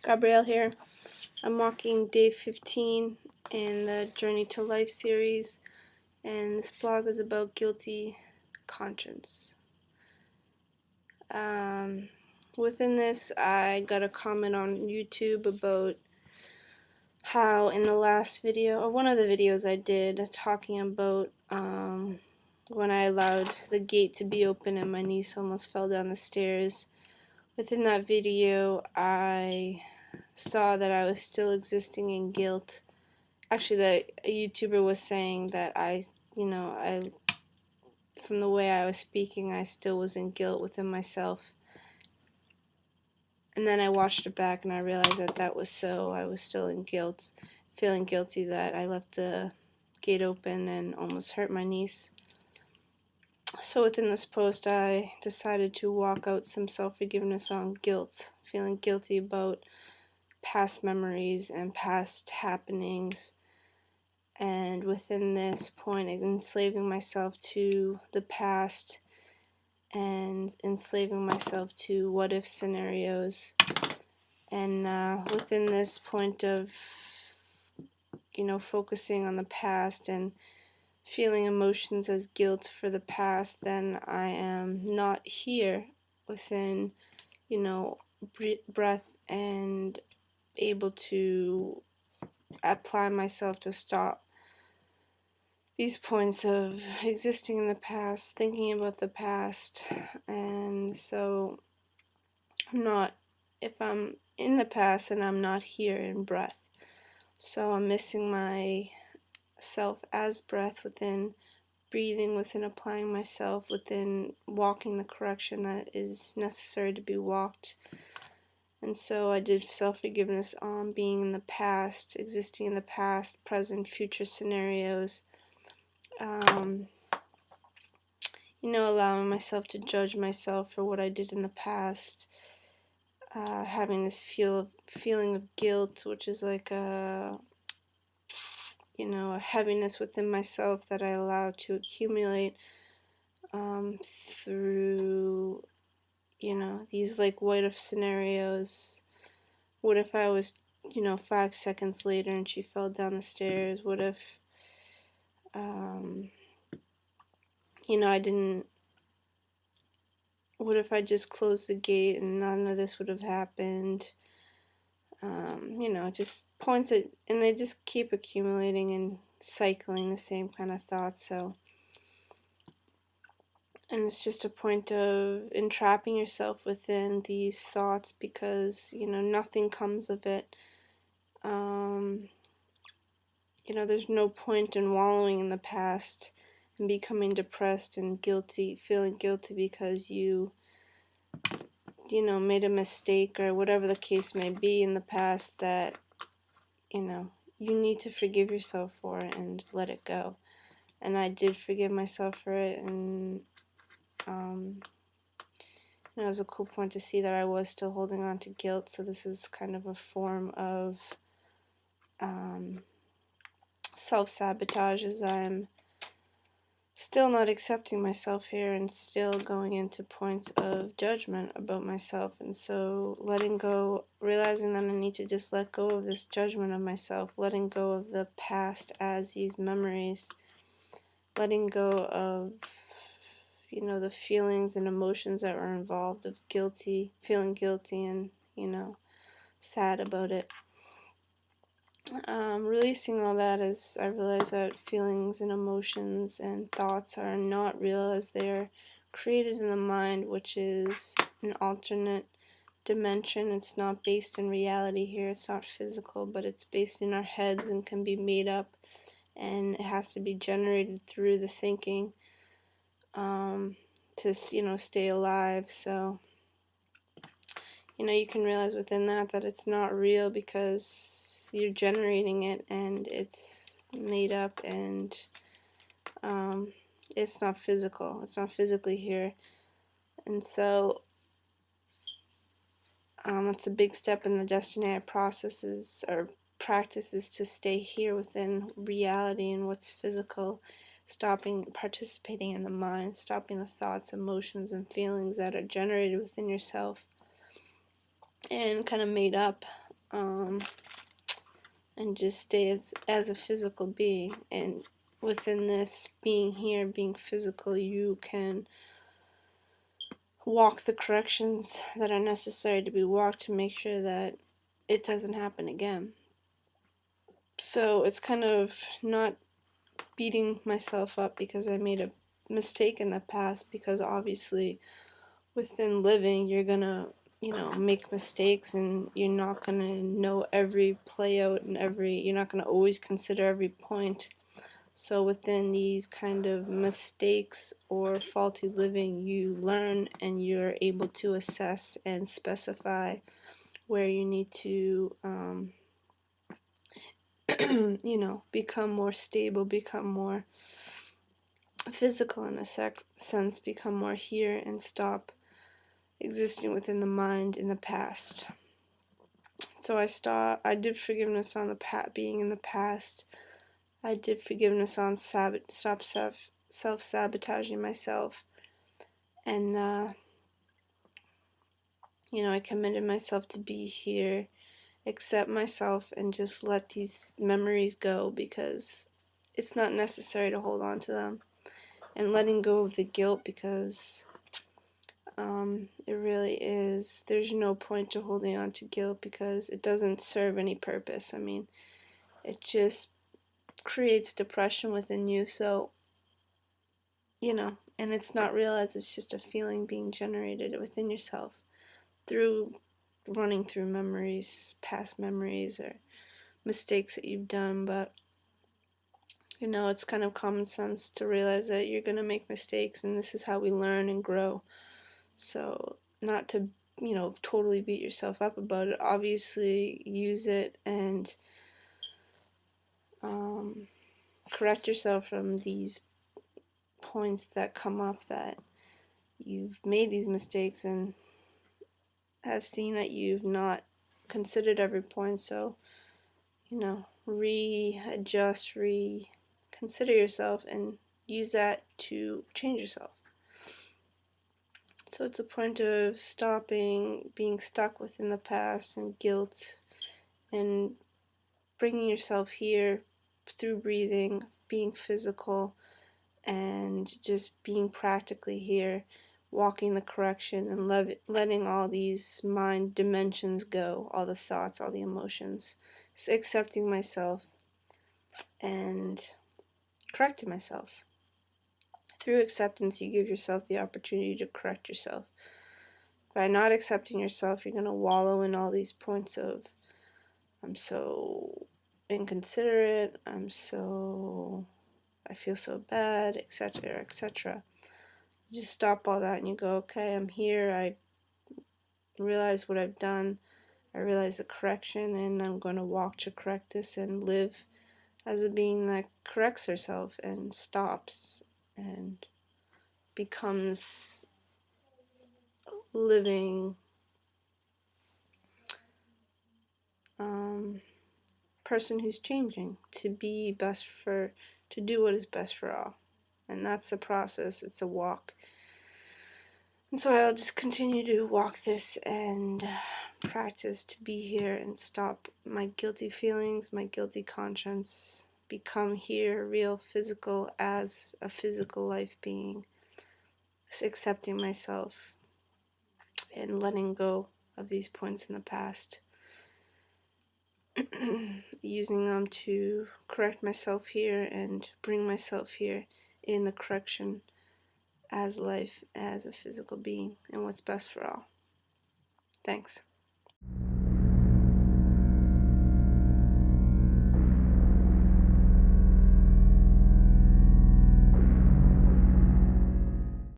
Gabrielle here. I'm walking day 15 in the Journey to Life series, and this blog is about guilty conscience. Within this, I got a comment on YouTube about how in the last video, or one of the videos I did, talking about when I allowed the gate to be open and my niece almost fell down the stairs. Within that video, I saw that I was still existing in guilt. Actually, a YouTuber was saying that from the way I was speaking, I still was in guilt within myself. And then I watched it back and I realized that that was so. I was still in guilt, feeling guilty that I left the gate open and almost hurt my niece. So within this post, I decided to walk out some self-forgiveness on guilt, feeling guilty about past memories and past happenings, and within this point enslaving myself to the past and enslaving myself to what if scenarios, and within this point of focusing on the past and feeling emotions as guilt for the past, then I am not here within breath and able to apply myself to stop these points of existing in the past, thinking about the past. And so if I'm in the past and I'm not here in breath, so I'm missing myself as breath within breathing, within applying myself, within walking the correction that is necessary to be walked. And so I did self-forgiveness on being in the past, existing in the past, present, future scenarios. Allowing myself to judge myself for what I did in the past, having this feeling of guilt, which is like a heaviness within myself that I allow to accumulate through these like what if scenarios. What if I was 5 seconds later and she fell down the stairs? What if what if I just closed the gate and none of this would have happened? Just points that, and they just keep accumulating and cycling the same kind of thoughts. And it's just a point of entrapping yourself within these thoughts because, nothing comes of it. There's no point in wallowing in the past and becoming depressed and guilty, feeling guilty because you made a mistake or whatever the case may be in the past that, you need to forgive yourself for it and let it go. And I did forgive myself for it, and it was a cool point to see that I was still holding on to guilt. So this is kind of a form of self-sabotage, as I'm still not accepting myself here and still going into points of judgment about myself. And so letting go, realizing that I need to just let go of this judgment of myself, letting go of the past as these memories, letting go of the feelings and emotions that were involved of feeling guilty and sad about it. Releasing all that as I realize that feelings and emotions and thoughts are not real, as they're created in the mind, which is an alternate dimension. It's not based in reality here, it's not physical, but it's based in our heads and can be made up, and it has to be generated through the thinking to stay alive. So you can realize within that it's not real because you're generating it and it's made up, and it's not physical, it's not physically here. And so it's a big step in the Desteni I processes or practices to stay here within reality and what's physical, stopping participating in the mind, stopping the thoughts, emotions, and feelings that are generated within yourself and kind of made up. and just stay as a physical being. And within this being here, being physical, you can walk the corrections that are necessary to be walked to make sure that it doesn't happen again. So it's kind of not beating myself up because I made a mistake in the past, because obviously within living you're gonna, make mistakes, and you're not gonna know every play out and you're not gonna always consider every point. So within these kind of mistakes or faulty living, you learn and you're able to assess and specify where you need to become more stable, become more physical in a sense, become more here, and stop existing within the mind in the past. So I did forgiveness on the being in the past. I did forgiveness on stop self-sabotaging myself. And, I committed myself to be here, accept myself, and just let these memories go, because it's not necessary to hold on to them. And letting go of the guilt, because it really is, there's no point to holding on to guilt, because it doesn't serve any purpose. I mean, it just creates depression within you. So, and it's not realized, it's just a feeling being generated within yourself through running through memories, past memories, or mistakes that you've done. But it's kind of common sense to realize that you're going to make mistakes, and this is how we learn and grow. So not to totally beat yourself up about it. Obviously use it and correct yourself from these points that come up, that you've made these mistakes and have seen that you've not considered every point. So readjust, reconsider yourself, and use that to change yourself. So it's a point of stopping being stuck within the past and guilt, and bringing yourself here through breathing, being physical, and just being practically here, walking the correction, and letting all these mind dimensions go, all the thoughts, all the emotions, just accepting myself and correcting myself. Through acceptance, you give yourself the opportunity to correct yourself. By not accepting yourself, you're going to wallow in all these points of, I'm so inconsiderate, I feel so bad, etc., etc. You just stop all that and you go, okay, I'm here, I realize what I've done, I realize the correction, and I'm going to walk to correct this and live as a being that corrects herself and stops and becomes living person who's changing to do what is best for all. And that's a process, it's a walk. And so I'll just continue to walk this and practice to be here and stop my guilty feelings, my guilty conscience, become here, real, physical, as a physical life being, accepting myself and letting go of these points in the past, using them to correct myself here and bring myself here in the correction as life, as a physical being, and what's best for all. Thanks.